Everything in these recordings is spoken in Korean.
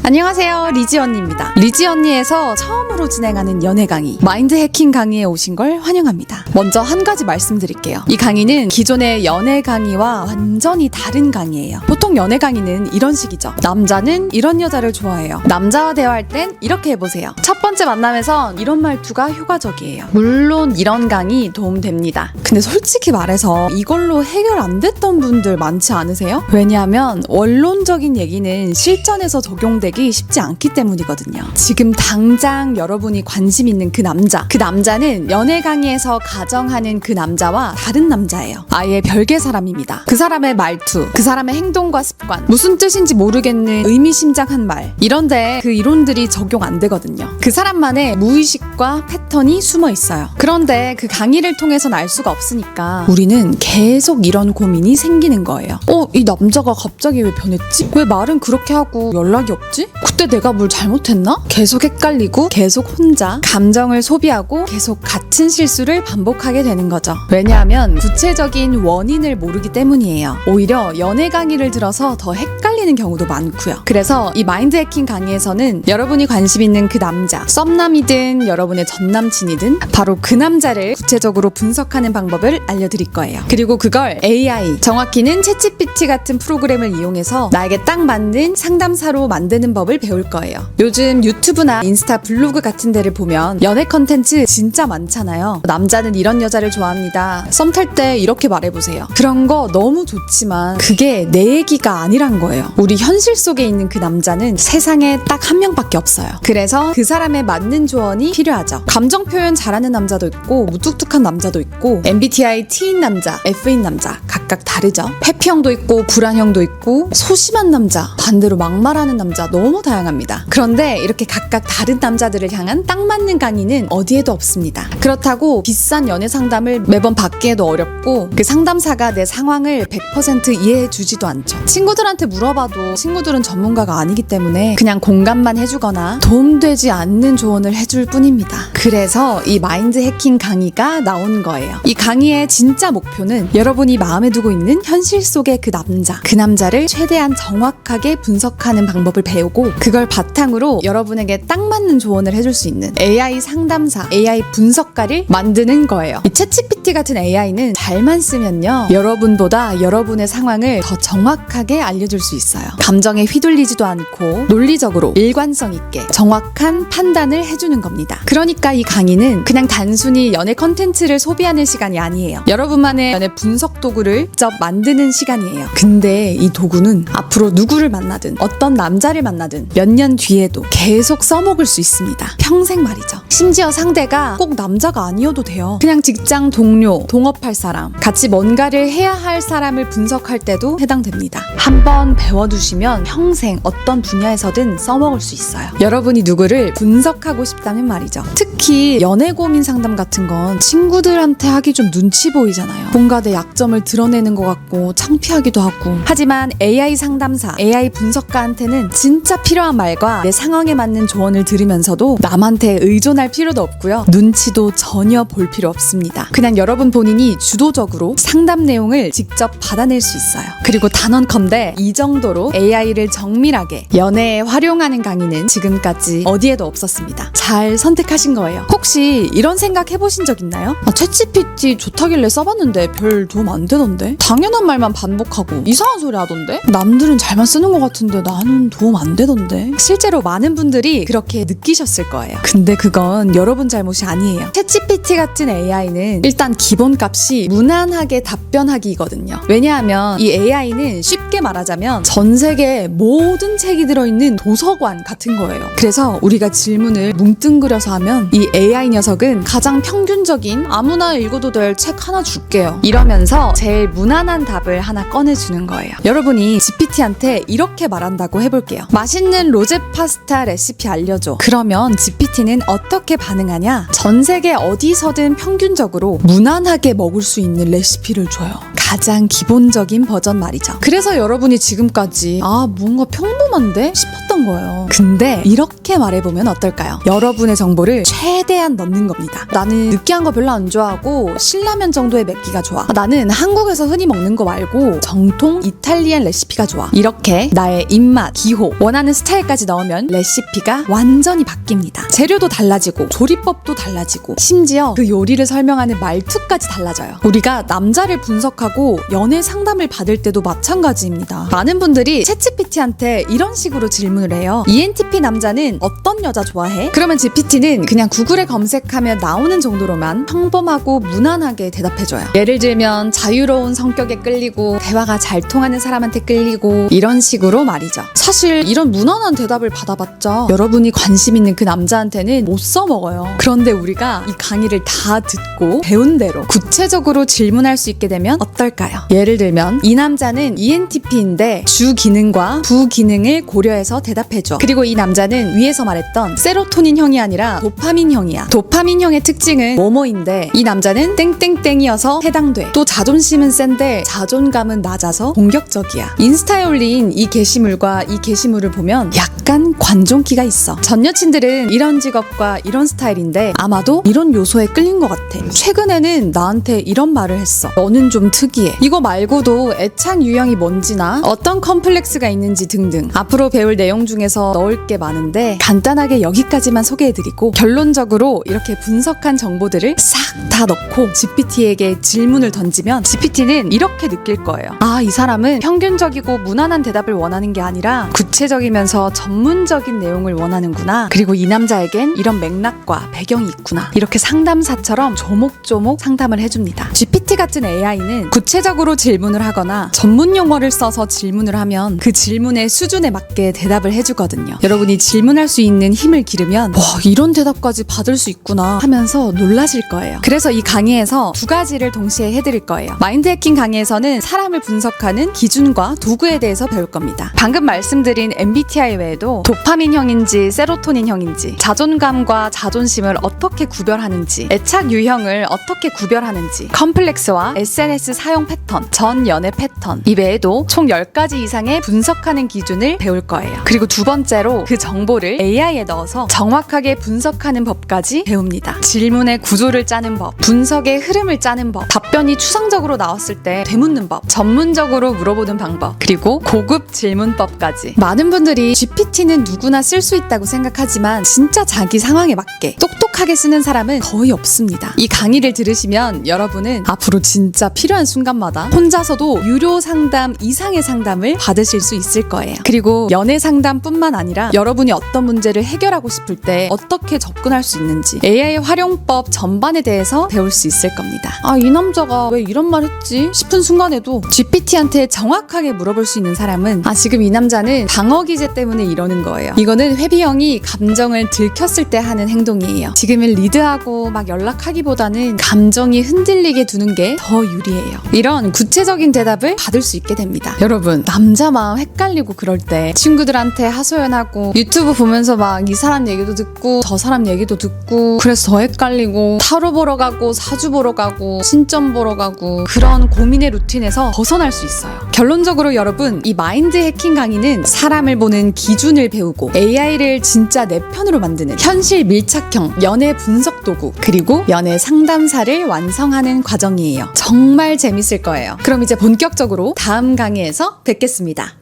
안녕하세요, 리지 언니입니다. 리지 언니에서 처음으로 진행하는 연애 강의, 마인드 해킹 강의에 오신 걸 환영합니다. 먼저 한 가지 말씀드릴게요. 이 강의는 기존의 연애 강의와 완전히 다른 강의예요. 보통 연애 강의는 이런 식이죠. 남자는 이런 여자를 좋아해요. 남자와 대화할 땐 이렇게 해보세요. 첫 번째 만남에선 이런 말투가 효과적이에요. 물론 이런 강의 도움됩니다. 근데 솔직히 말해서 이걸로 해결 안 됐던 분들 많지 않으세요? 왜냐하면 원론적인 얘기는 실전에서 적용되기 쉽지 않기 때문이거든요. 지금 당장 여러분이 관심 있는 그 남자는 연애 강의에서 가정하는 그 남자와 다른 남자예요. 아예 별개 사람입니다. 그 사람의 말투, 그 사람의 행동과 습관, 무슨 뜻인지 모르겠는 의미심장한 말, 이런데 그 이론들이 적용 안 되거든요. 그 사람만의 무의식과 패턴이 숨어 있어요. 그런데 그 강의를 통해서는 알 수가 없으니까 우리는 계속 이런 고민이 생기는 거예요. 이 남자가 갑자기 왜 변했지? 왜 말은 그렇게 하고 연락이 없지? 그때 내가 뭘 잘못했나? 계속 헷갈리고 계속 혼자 감정을 소비하고 계속 같은 실수를 반복하게 되는 거죠. 왜냐하면 구체적인 원인을 모르기 때문이에요. 오히려 연애 강의를 들어서 더 헷갈리는 경우도 많고요. 그래서 이 마인드 해킹 강의에서는 여러분이 관심 있는 그 남자, 썸남이든 여러분의 전남친이든 바로 그 남자를 구체적으로 분석하는 방법을 알려드릴 거예요. 그리고 그걸 AI, 정확히는 챗GPT 같은 프로그램을 이용해서 나에게 딱 맞는 상담사로 만드는 법을 배울 거예요. 요즘 유튜브나 인스타 블로그 같은 데를 보면 연애 컨텐츠 진짜 많잖아요. 남자는 이런 여자를 좋아합니다. 썸 탈 때 이렇게 말해보세요. 그런 거 너무 좋지만 그게 내 얘기가 아니란 거예요. 우리 현실 속에 있는 그 남자는 세상에 딱 한 명밖에 없어요. 그래서 그 사람에 맞는 조언이 필요하죠. 감정 표현 잘하는 남자도 있고 무뚝뚝한 남자도 있고 MBTI T인 남자, F인 남자 각각 다르죠. 회피형도 있고 불안형도 있고 소심한 남자, 반대로 막말하는 남자, 너무 다양합니다. 그런데 이렇게 각각 다른 남자들을 향한 딱 맞는 강의는 어디에도 없습니다. 그렇다고 비싼 연애 상담을 매번 받기에도 어렵고 그 상담사가 내 상황을 100% 이해해 주지도 않죠. 친구들한테 물어봐도 친구들은 전문가가 아니기 때문에 그냥 공감만 해주거나 도움되지 않는 조언을 해줄 뿐입니다. 그래서 이 마인드 해킹 강의가 나온 거예요. 이 강의의 진짜 목표는 여러분이 마음에 두고 있는 현실 속의 그 남자를 최대한 정확하게 분석하는 방법을 배우고 그걸 바탕으로 여러분에게 딱 맞는 조언을 해줄 수 있는 AI 상담사, AI 분석가를 만드는 거예요. 이 챗GPT 같은 AI는 잘만 쓰면요, 여러분보다 여러분의 상황을 더 정확하게 알려줄 수 있어요. 감정에 휘둘리지도 않고 논리적으로 일관성 있게 정확한 판단을 해주는 겁니다. 그러니까 이 강의는 그냥 단순히 연애 컨텐츠를 소비하는 시간이 아니에요. 여러분만의 연애 분석 도구를 직접 만드는 시간이에요. 근데 이 도구는 앞으로 누구를 만나든 어떤 남자를 만나든 몇 년 뒤에도 계속 써먹을 수 있습니다. 평생 말이죠. 심지어 상대가 꼭 남자가 아니어도 돼요. 그냥 직장 동료, 동업할 사람, 같이 뭔가를 해야 할 사람을 분석할 때도 해당됩니다. 한번 배워두시면 평생 어떤 분야에서든 써먹을 수 있어요. 여러분이 누구를 분석하고 싶다면 말이죠. 특히 연애 고민 상담 같은 건 친구들한테 하기 좀 눈치 보이잖아요. 뭔가 내 약점을 드러내는 것 같고 창피하기도 하고. 하지만 AI 상담사, AI 분석가한테는 진짜 필요한 말과 내 상황에 맞는 조언을 들으면서도 남한테 의존할 필요도 없고요. 눈치도 전혀 볼 필요 없습니다. 그냥 여러분 본인이 주도적으로 상담 내용을 직접 받아낼 수 있어요. 그리고 단언컨대 이 정도로 AI를 정밀하게 연애에 활용하는 강의는 지금까지 어디에도 없었습니다. 잘 선택하신 거예요. 혹시 이런 생각 해보신 적 있나요? 챗GPT 좋다길래 써봤는데 별 도움 안 되던데? 당연한 말만 반복하고 이상한 소리 하던데? 남들은 잘만 쓰는 것 같은데 나는 도움 안 되던데? 실제로 많은 분들이 그렇게 느끼셨을 거예요. 근데 그건 여러분 잘못이 아니에요. 챗GPT 같은 AI는 일단 기본값이 무난하게 답변하기거든요. 왜냐하면 이 AI는 쉽게 말하자면 전 세계 모든 책이 들어있는 도서관 같은 거예요. 그래서 우리가 질문을 뭉뚱그려서 하면 이 AI 녀석은 가장 평균적인 아무나 읽어도 될 책 하나 줄게요, 이러면서 제일 무난한 답을 하나 꺼내주는 거예요. 여러분이 GPT한테 이렇게 말한다고 해볼게요. 맛있는 로제 파스타 레시피 알려줘. 그러면 GPT는 어떻게 반응하냐? 전 세계 어디서든 평균적으로 무난하게 먹을 수 있는 레시피를 줘요. 가장 기본적인 버전 말이죠. 그래서 여러분이 지금까지 뭔가 평범한데 싶었던 거예요. 근데 이렇게 말해보면 어떨까요? 뭘까요? 여러분의 정보를 최대한 넣는 겁니다. 나는 느끼한 거 별로 안 좋아하고 신라면 정도의 맵기가 좋아. 나는 한국에서 흔히 먹는 거 말고 정통 이탈리안 레시피가 좋아. 이렇게 나의 입맛, 기호, 원하는 스타일까지 넣으면 레시피가 완전히 바뀝니다. 재료도 달라지고 조리법도 달라지고 심지어 그 요리를 설명하는 말투까지 달라져요. 우리가 남자를 분석하고 연애 상담을 받을 때도 마찬가지입니다. 많은 분들이 챗GPT한테 이런 식으로 질문을 해요. ENTP 남자는 어떤 여자 좋아해? 그러면 GPT는 그냥 구글에 검색하면 나오는 정도로만 평범하고 무난하게 대답해줘요. 예를 들면 자유로운 성격에 끌리고 대화가 잘 통하는 사람한테 끌리고 이런 식으로 말이죠. 사실 이런 무난한 대답을 받아봤자 여러분이 관심 있는 그 남자한테는 못 써먹어요. 그런데 우리가 이 강의를 다 듣고 배운 대로 구체적으로 질문할 수 있게 되면 어떨까요? 예를 들면 이 남자는 ENTP인데 주 기능과 부 기능을 고려해서 대답해줘. 그리고 이 남자는 위에서 말했던 세로토닌형이 아니라 도파민형이야. 도파민형의 특징은 뭐뭐인데 이 남자는 땡땡땡이어서 해당돼. 또 자존심은 센데 자존감은 낮아서 공격적이야. 인스타에 올린 이 게시물과 이 게시물을 보면 약간 관종기가 있어. 전 여친들은 이런 직업과 이런 스타일인데 아마도 이런 요소에 끌린 것 같아. 최근에는 나한테 이런 말을 했어. 너는 좀 특이해. 이거 말고도 애착 유형이 뭔지나 어떤 컴플렉스가 있는지 등등 앞으로 배울 내용 중에서 넣을 게 많은데 간단하게 여기까지만 소개해드리고 결론적으로 이렇게 분석한 정보들을 싹 다 넣고 GPT에게 질문을 던지면 GPT는 이렇게 느낄 거예요. 아, 이 사람은 평균적이고 무난한 대답을 원하는 게 아니라 구체적이면서 전문적인 내용을 원하는구나. 그리고 이 남자에겐 이런 맥락과 배경이 있구나. 이렇게 상담사처럼 조목조목 상담을 해줍니다. GPT 같은 AI는 구체적으로 질문을 하거나 전문 용어를 써서 질문을 하면 그 질문의 수준에 맞게 대답을 해주거든요. 여러분이 질문할 수 있는 힘을 기르면 와, 이런 대답까지 받을 수 있구나 하면서 놀라실 거예요. 그래서 이 강의에서 두 가지를 동시에 해드릴 거예요. 마인드 해킹 강의에서는 사람을 분석하는 기준과 도구에 대해서 배울 겁니다. 방금 말씀드린 MBTI 외에도 도파민형인지 세로토닌형인지 자존감과 자존심을 어떻게 구별하는지 애착 유형을 어떻게 구별하는지 컴플렉스와 SNS 사용 패턴, 전 연애 패턴 이 외에도 총 10가지 이상의 분석하는 기준을 배울 거예요. 그리고 두 번째로 그 정보를 AI에 넣어서 정확하게 분석하는 법까지 배웁니다. 질문의 구조를 짜는 법, 분석의 흐름을 짜는 법, 답변이 추상적으로 나왔을 때 되묻는 법, 전문적으로 물어보는 방법, 그리고 고급 질문법까지. 많은 분들이 GPT는 누구나 쓸 수 있다고 생각하지만 진짜 자기 상황에 맞게 똑똑하게 쓰는 사람은 거의 없습니다. 이 강의를 들으시면 여러분은 앞으로 진짜 필요한 순간마다 혼자서도 유료 상담 이상의 상담을 받으실 수 있을 거예요. 그리고 연애 상담뿐만 아니라 여러분이 어떤 문제를 해결하고 싶을 때 어떻게 접근할 수 있는지 AI 활용법 전반에 대해서 배울 수 있을 겁니다. 아, 이 남자가 왜 이런 말 했지? 싶은 순간에도 GPT한테 정확하게 물어볼 수 있는 사람은 아, 지금 이 남자는 방어 기제 때문에 이러는 거예요. 이거는 회비형이 감정을 들켰을 때 하는 행동이에요. 지금은 리드하고 막 연락하기보다는 감정이 흔들리게 두는 게 더 유리해요. 이런 구체적인 대답을 받을 수 있게 됩니다. 여러분, 남자 마음 헷갈리고 그럴 때 친구들한테 하소연하고 유튜브 보면서 막 이 사람 얘기도 듣고 저 사람 얘기도 듣고 그래서 더 헷갈리고 타로 보러 가고 사주 보러 가고 신점 보러 가고 그런 고민의 루틴에서 벗어날 수 있어요. 결론적으로 여러분, 이 마인드 해킹 강의는 사람을 보는 기준을 배우고 AI를 진짜 내 편으로 만드는 현실 밀착형 연애 분석 도구 그리고 연애 상담사를 완성하는 과정이에요. 정말 재밌을 거예요. 그럼 이제 본격적으로 다음 강의에서 뵙겠습니다.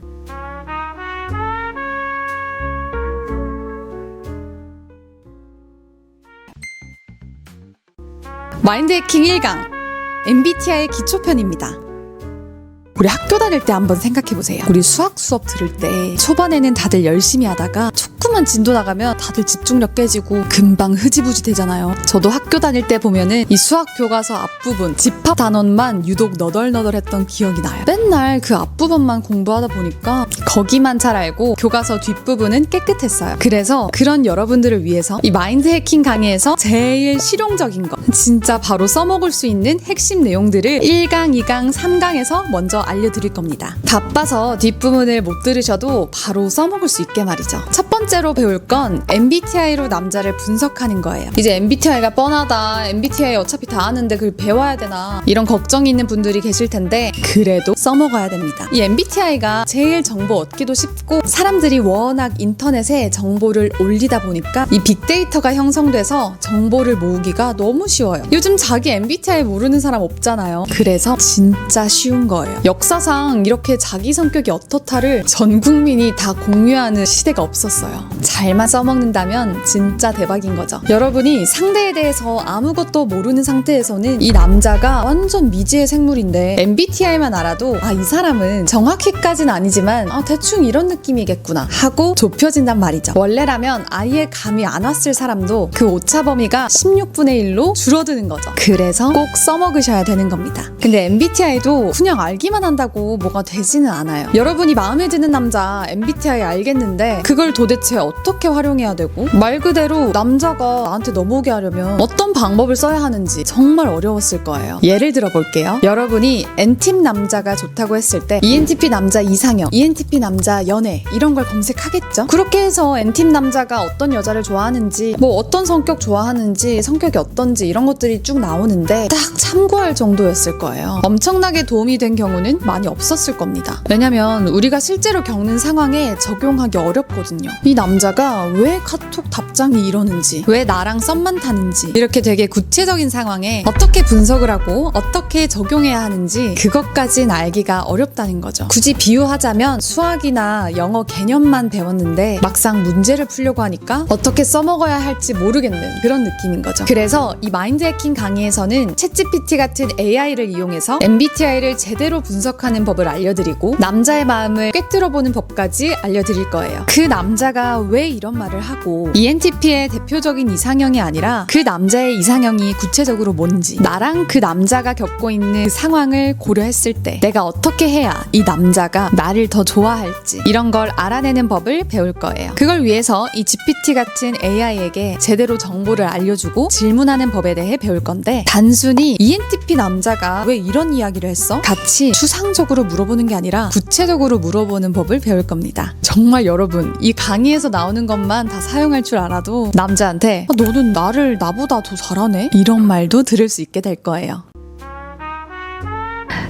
마인드 해킹 1강 MBTI 기초편입니다. 우리 학교 다닐 때 한번 생각해보세요. 우리 수학 수업 들을 때 초반에는 다들 열심히 하다가 조금만 진도 나가면 다들 집중력 깨지고 금방 흐지부지 되잖아요. 저도 학교 다닐 때 보면은 이 수학 교과서 앞부분 집합 단원만 유독 너덜너덜했던 기억이 나요. 맨날 그 앞부분만 공부하다 보니까 거기만 잘 알고 교과서 뒷부분은 깨끗했어요. 그래서 그런 여러분들을 위해서 이 마인드 해킹 강의에서 제일 실용적인 거 진짜 바로 써먹을 수 있는 핵심 내용들을 1강, 2강, 3강에서 먼저 알려드릴 겁니다. 바빠서 뒷부분을 못 들으셔도 바로 써먹을 수 있게 말이죠. 첫 번째로 배울 건 MBTI로 남자를 분석하는 거예요. 이제 MBTI가 뻔하다, MBTI 어차피 다 아는데 그걸 배워야 되나, 이런 걱정이 있는 분들이 계실 텐데 그래도 써먹어야 됩니다. 이 MBTI가 제일 정보 얻기도 쉽고 사람들이 워낙 인터넷에 정보를 올리다 보니까 이 빅데이터가 형성돼서 정보를 모으기가 너무 쉬워요. 요즘 자기 MBTI 모르는 사람 없잖아요. 그래서 진짜 쉬운 거예요. 역사상 이렇게 자기 성격이 어떻다를 전 국민이 다 공유하는 시대가 없었어요. 잘만 써먹는다면 진짜 대박인 거죠. 여러분이 상대에 대해서 아무것도 모르는 상태에서는 이 남자가 완전 미지의 생물인데 MBTI만 알아도 이 사람은 정확히까지는 아니지만 대충 이런 느낌이겠구나 하고 좁혀진단 말이죠. 원래라면 아예 감이 안 왔을 사람도 그 오차 범위가 16분의 1로 줄어드는 거죠. 그래서 꼭 써먹으셔야 되는 겁니다. 근데 MBTI도 그냥 알기만 한다고 뭐가 되지는 않아요. 여러분이 마음에 드는 남자 MBTI 알겠는데 그걸 도대체 어떻게 활용해야 되고, 말 그대로 남자가 나한테 넘어오게 하려면 어떤 방법을 써야 하는지 정말 어려웠을 거예요. 예를 들어 볼게요. 여러분이 N팀 남자가 좋다고 했을 때 ENTP 남자 이상형, ENTP 남자 연애 이런 걸 검색하겠죠? 그렇게 해서 N팀 남자가 어떤 여자를 좋아하는지, 뭐 어떤 성격 좋아하는지, 성격이 어떤지 이런 것들이 쭉 나오는데 딱 참고할 정도였을 거예요. 엄청나게 도움이 된 경우는 많이 없었을 겁니다. 왜냐면 우리가 실제로 겪는 상황에 적용하기 어렵거든요. 이 남자가 왜 카톡 답장이 이러는지, 왜 나랑 썸만 타는지, 이렇게 되게 구체적인 상황에 어떻게 분석을 하고 어떻게 적용해야 하는지 그것까진 알기가 어렵다는 거죠. 굳이 비유하자면 수학이나 영어 개념만 배웠는데 막상 문제를 풀려고 하니까 어떻게 써먹어야 할지 모르겠는 그런 느낌인 거죠. 그래서 이 마인드 해킹 강의에서는 챗GPT 같은 AI를 이용해서 MBTI를 제대로 분석하는 법을 알려드리고 남자의 마음을 꿰뚫어보는 법까지 알려드릴 거예요. 그 남자가 왜 이런 말을 하고, ENTP의 대표적인 이상형이 아니라 그 남자의 이상형이 구체적으로 뭔지, 나랑 그 남자가 겪고 있는 그 상황을 고려했을 때 내가 어떻게 해야 이 남자가 나를 더 좋아할지, 이런 걸 알아내는 법을 배울 거예요. 그걸 위해서 이 GPT 같은 AI에게 제대로 정보를 알려주고 질문하는 법에 대해 배울 건데, 단순히 ENTP 남자가 왜 이런 이야기를 했어? 같이 추상적으로 물어보는 게 아니라 구체적으로 물어보는 법을 배울 겁니다. 정말 여러분, 이 강의에서 나오는 것만 다 사용할 줄 알아도 남자한테 너는 나를 나보다 더 잘하네? 이런 말도 들을 수 있게 될 거예요.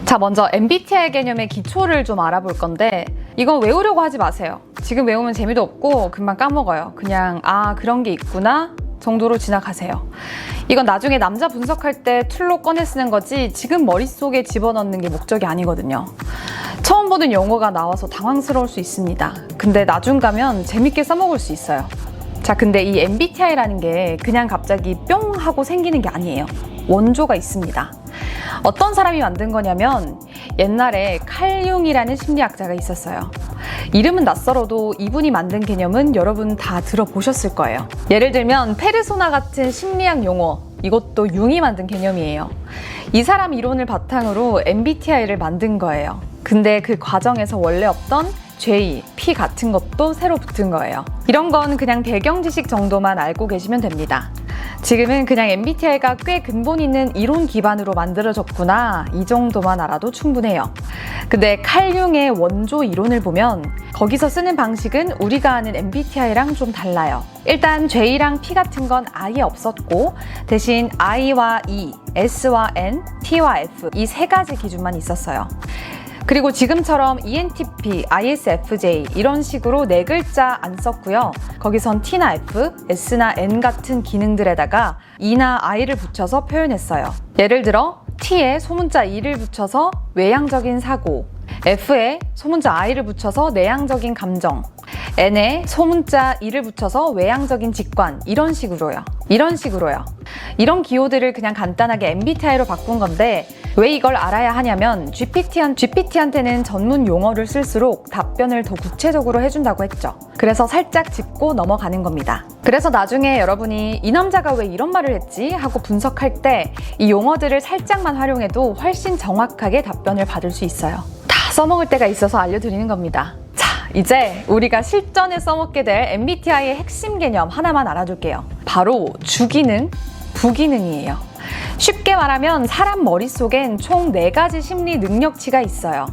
자, 먼저 MBTI 개념의 기초를 좀 알아볼 건데, 이건 외우려고 하지 마세요. 지금 외우면 재미도 없고 금방 까먹어요. 그냥 그런 게 있구나 정도로 지나가세요. 이건 나중에 남자 분석할 때 툴로 꺼내 쓰는 거지 지금 머릿속에 집어넣는 게 목적이 아니거든요. 처음 보는 용어가 나와서 당황스러울 수 있습니다. 근데 나중 가면 재밌게 써먹을 수 있어요. 자, 근데 이 MBTI라는 게 그냥 갑자기 뿅 하고 생기는 게 아니에요. 원조가 있습니다. 어떤 사람이 만든 거냐면 옛날에 칼 융이라는 심리학자가 있었어요. 이름은 낯설어도 이분이 만든 개념은 여러분 다 들어보셨을 거예요. 예를 들면 페르소나 같은 심리학 용어, 이것도 융이 만든 개념이에요. 이 사람 이론을 바탕으로 MBTI를 만든 거예요. 근데 그 과정에서 원래 없던 J, P 같은 것도 새로 붙은 거예요. 이런 건 그냥 배경 지식 정도만 알고 계시면 됩니다. 지금은 그냥 MBTI가 꽤 근본 있는 이론 기반으로 만들어졌구나, 이 정도만 알아도 충분해요. 근데 칼 융의 원조 이론을 보면 거기서 쓰는 방식은 우리가 아는 MBTI랑 좀 달라요. 일단 J랑 P 같은 건 아예 없었고 대신 I와 E, S와 N, T와 F 이 세 가지 기준만 있었어요. 그리고 지금처럼 ENTP, ISFJ 이런 식으로 네 글자 안 썼고요. 거기선 T나 F, S나 N 같은 기능들에다가 E나 I를 붙여서 표현했어요. 예를 들어 T에 소문자 E를 붙여서 외향적인 사고, F에 소문자 I를 붙여서 내향적인 감정, N에 소문자 E를 붙여서 외향적인 직관, 이런 식으로요. 이런 기호들을 그냥 간단하게 MBTI로 바꾼 건데, 왜 이걸 알아야 하냐면 GPT한테는 전문 용어를 쓸수록 답변을 더 구체적으로 해준다고 했죠. 그래서 살짝 짚고 넘어가는 겁니다. 그래서 나중에 여러분이 이 남자가 왜 이런 말을 했지? 하고 분석할 때 이 용어들을 살짝만 활용해도 훨씬 정확하게 답변을 받을 수 있어요. 다 써먹을 때가 있어서 알려드리는 겁니다. 자, 이제 우리가 실전에 써먹게 될 MBTI의 핵심 개념 하나만 알아둘게요. 바로 주기능, 부기능이에요. 쉽게 말하면 사람 머릿속엔 총 4가지 심리 능력치가 있어요.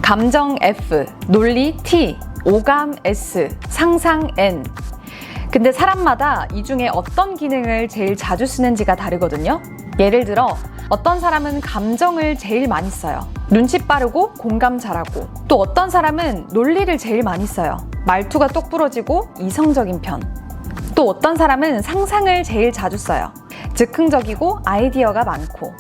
감정 F, 논리 T, 오감 S, 상상 N. 근데 사람마다 이 중에 어떤 기능을 제일 자주 쓰는지가 다르거든요. 예를 들어 어떤 사람은 감정을 제일 많이 써요. 눈치 빠르고 공감 잘하고. 또 어떤 사람은 논리를 제일 많이 써요. 말투가 똑부러지고 이성적인 편. 또 어떤 사람은 상상을 제일 자주 써요. 즉흥적이고 아이디어가 많고.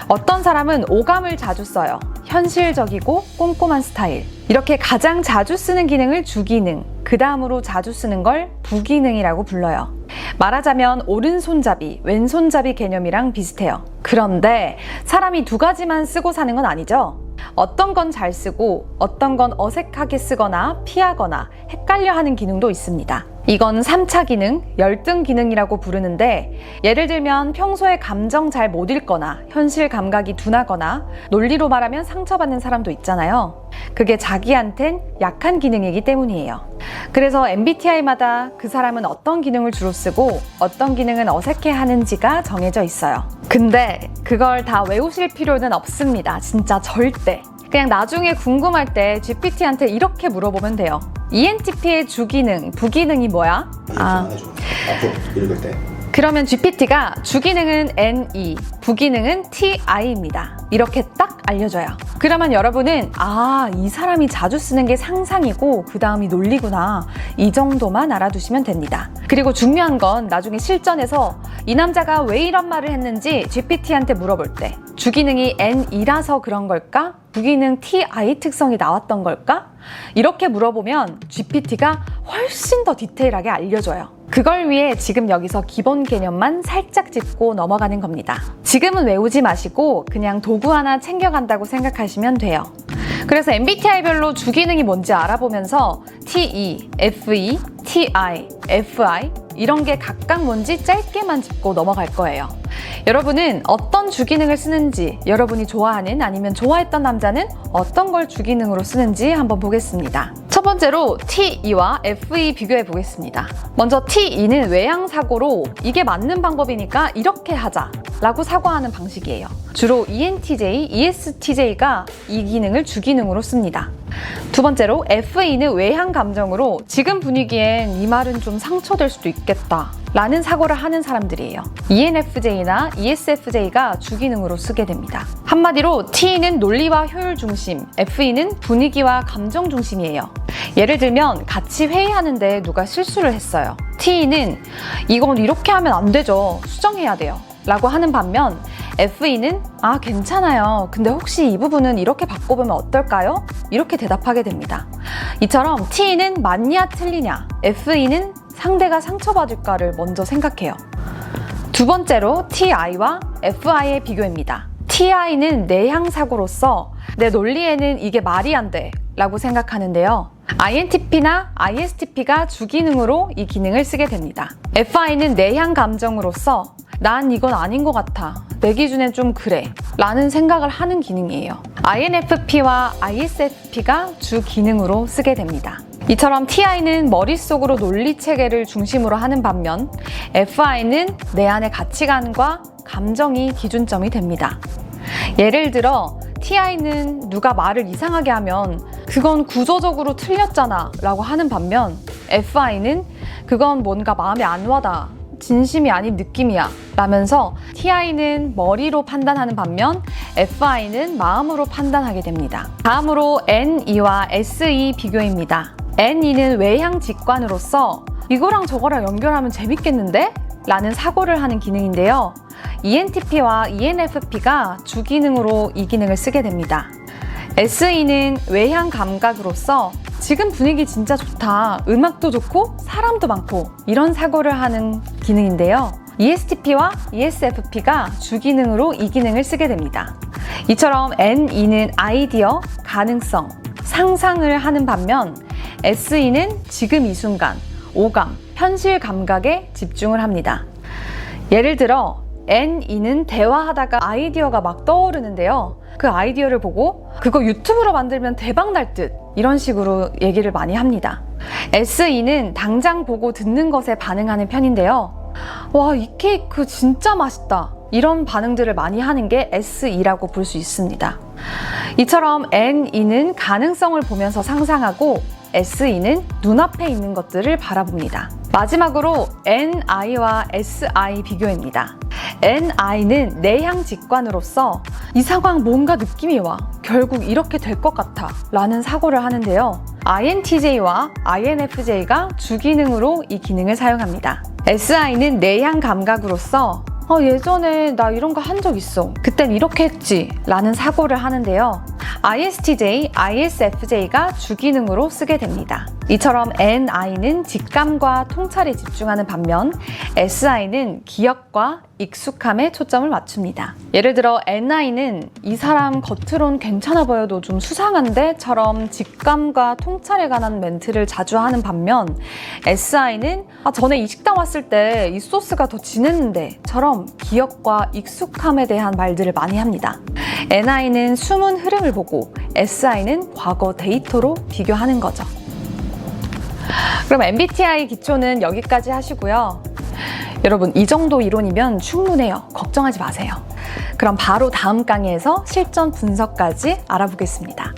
어떤 사람은 오감을 자주 써요. 현실적이고 꼼꼼한 스타일. 이렇게 가장 자주 쓰는 기능을 주기능, 그 다음으로 자주 쓰는 걸 부기능이라고 불러요. 말하자면 오른손잡이, 왼손잡이 개념이랑 비슷해요. 그런데 사람이 2가지만 쓰고 사는 건 아니죠. 어떤 건 잘 쓰고 어떤 건 어색하게 쓰거나 피하거나 헷갈려 하는 기능도 있습니다. 이건 3차 기능, 열등 기능이라고 부르는데, 예를 들면 평소에 감정 잘 못 읽거나 현실 감각이 둔하거나 논리로 말하면 상처받는 사람도 있잖아요. 그게 자기한텐 약한 기능이기 때문이에요. 그래서 MBTI마다 그 사람은 어떤 기능을 주로 쓰고 어떤 기능은 어색해 하는지가 정해져 있어요. 근데 그걸 다 외우실 필요는 없습니다. 진짜 절대. 그냥 나중에 궁금할 때 GPT한테 이렇게 물어보면 돼요. ENTP의 주기능, 부기능이 뭐야? 앞으로 읽을 때. 그러면 GPT가 주기능은 NE, 부기능은 TI입니다. 이렇게 딱 알려줘요. 그러면 여러분은 이 사람이 자주 쓰는 게 상상이고 그 다음이 논리구나. 이 정도만 알아두시면 됩니다. 그리고 중요한 건 나중에 실전에서 이 남자가 왜 이런 말을 했는지 GPT한테 물어볼 때 주기능이 NE라서 그런 걸까? 부기능 TI 특성이 나왔던 걸까? 이렇게 물어보면 GPT가 훨씬 더 디테일하게 알려줘요. 그걸 위해 지금 여기서 기본 개념만 살짝 짚고 넘어가는 겁니다. 지금은 외우지 마시고 그냥 도구 하나 챙겨간다고 생각하시면 돼요. 그래서 MBTI별로 주기능이 뭔지 알아보면서 TE, FE, TI, FI 이런 게 각각 뭔지 짧게만 짚고 넘어갈 거예요. 여러분은 어떤 주기능을 쓰는지, 여러분이 좋아하는 아니면 좋아했던 남자는 어떤 걸 주기능으로 쓰는지 한번 보겠습니다. 첫 번째로 TE와 FE 비교해 보겠습니다. 먼저 TE는 외향사고로 이게 맞는 방법이니까 이렇게 하자 라고 사고하는 방식이에요. 주로 ENTJ, ESTJ가 이 기능을 주기능으로 씁니다. 두 번째로 FE는 외향 감정으로 지금 분위기엔 이 말은 좀 상처될 수도 있겠다 라는 사고를 하는 사람들이에요. ENFJ나 ESFJ가 주기능으로 쓰게 됩니다. 한마디로 T는 논리와 효율 중심, FE는 분위기와 감정 중심이에요. 예를 들면 같이 회의하는데 누가 실수를 했어요. T는 이건 이렇게 하면 안 되죠. 수정해야 돼요. 라고 하는 반면 FE는 괜찮아요. 근데 혹시 이 부분은 이렇게 바꿔보면 어떨까요? 이렇게 대답하게 됩니다. 이처럼 T는 맞냐 틀리냐, FE는 상대가 상처받을까를 먼저 생각해요. 두 번째로 TI와 FI의 비교입니다. TI는 내향 사고로서 내 논리에는 이게 말이 안 돼 라고 생각하는데요. INTP나 ISTP가 주기능으로 이 기능을 쓰게 됩니다. FI는 내향 감정으로서 난 이건 아닌 것 같아. 내 기준엔 좀 그래. 라는 생각을 하는 기능이에요. INFP와 ISFP가 주 기능으로 쓰게 됩니다. 이처럼 TI는 머릿속으로 논리 체계를 중심으로 하는 반면 FI는 내 안의 가치관과 감정이 기준점이 됩니다. 예를 들어 TI는 누가 말을 이상하게 하면 그건 구조적으로 틀렸잖아 라고 하는 반면 FI는 그건 뭔가 마음에 안 와다. 진심이 아닌 느낌이야 라면서 TI는 머리로 판단하는 반면 FI는 마음으로 판단하게 됩니다. 다음으로 NE와 SE 비교입니다. NE는 외향 직관으로서 이거랑 저거랑 연결하면 재밌겠는데? 라는 사고를 하는 기능인데요. ENTP와 ENFP가 주기능으로 이 기능을 쓰게 됩니다. SE는 외향 감각으로서 지금 분위기 진짜 좋다. 음악도 좋고 사람도 많고 이런 사고를 하는 기능인데요. ESTP와 ESFP가 주기능으로 이 기능을 쓰게 됩니다. 이처럼 NE는 아이디어, 가능성, 상상을 하는 반면 SE는 지금 이 순간, 오감, 현실 감각에 집중을 합니다. 예를 들어 NE는 대화하다가 아이디어가 막 떠오르는데요. 그 아이디어를 보고 그거 유튜브로 만들면 대박 날 듯 이런 식으로 얘기를 많이 합니다. SE는 당장 보고 듣는 것에 반응하는 편인데요. 와, 이 케이크 진짜 맛있다 이런 반응들을 많이 하는 게 SE라고 볼 수 있습니다. 이처럼 NE는 가능성을 보면서 상상하고 SE는 눈앞에 있는 것들을 바라봅니다. 마지막으로 NI와 SI 비교입니다. NI는 내향 직관으로서 이 상황 뭔가 느낌이 와. 결국 이렇게 될 것 같아. 라는 사고를 하는데요. INTJ와 INFJ가 주기능으로 이 기능을 사용합니다. SI는 내향 감각으로서 예전에 나 이런 거 한 적 있어. 그땐 이렇게 했지. 라는 사고를 하는데요. ISTJ, ISFJ가 주기능으로 쓰게 됩니다. 이처럼 NI는 직감과 통찰에 집중하는 반면 SI는 기억과 익숙함에 초점을 맞춥니다. 예를 들어 NI는 이 사람 겉으론 괜찮아 보여도 좀 수상한데 처럼 직감과 통찰에 관한 멘트를 자주 하는 반면 SI는 전에 이 식당 왔을 때 이 소스가 더 진했는데 처럼 기억과 익숙함에 대한 말들을 많이 합니다. NI는 숨은 흐름을 보고 SI는 과거 데이터로 비교하는 거죠. 그럼 MBTI 기초는 여기까지 하시고요. 여러분, 이 정도 이론이면 충분해요. 걱정하지 마세요. 그럼 바로 다음 강의에서 실전 분석까지 알아보겠습니다.